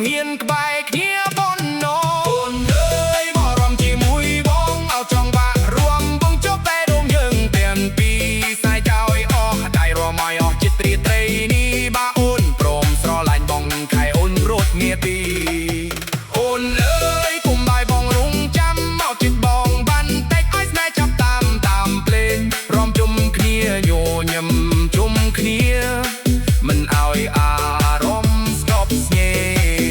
ហ៊ានក្បែរគ្នាប៉ុណ្ណោះអូនអើយមករំជាមួយបងเอาចង់បាក់រួមបងជប់តែដងយើងទាំងពីរស្នេហ៍ចោយអស់ដៃរមឲ្យអស់ចិត្តត្រីត្រីនេះបាអូនព្រមស្រឡាញ់បងខែអូនរត់ងាទីអូនអើយគុំបាយបងរងចាំមកចិត្តបងបានតែឲ្យស្នេហ៍ចាប់តាមភ្លេងរំជុំគ្នាញញឹមជុំគ្នាមិនឲ្យអារម្មណ៍ស្ងប់ស្ងាយ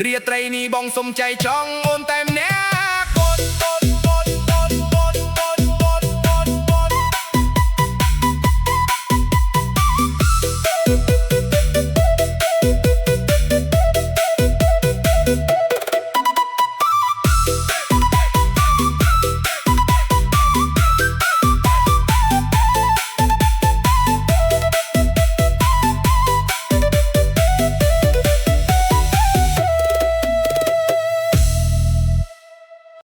រាត្រីនេះបងសុំใจចង់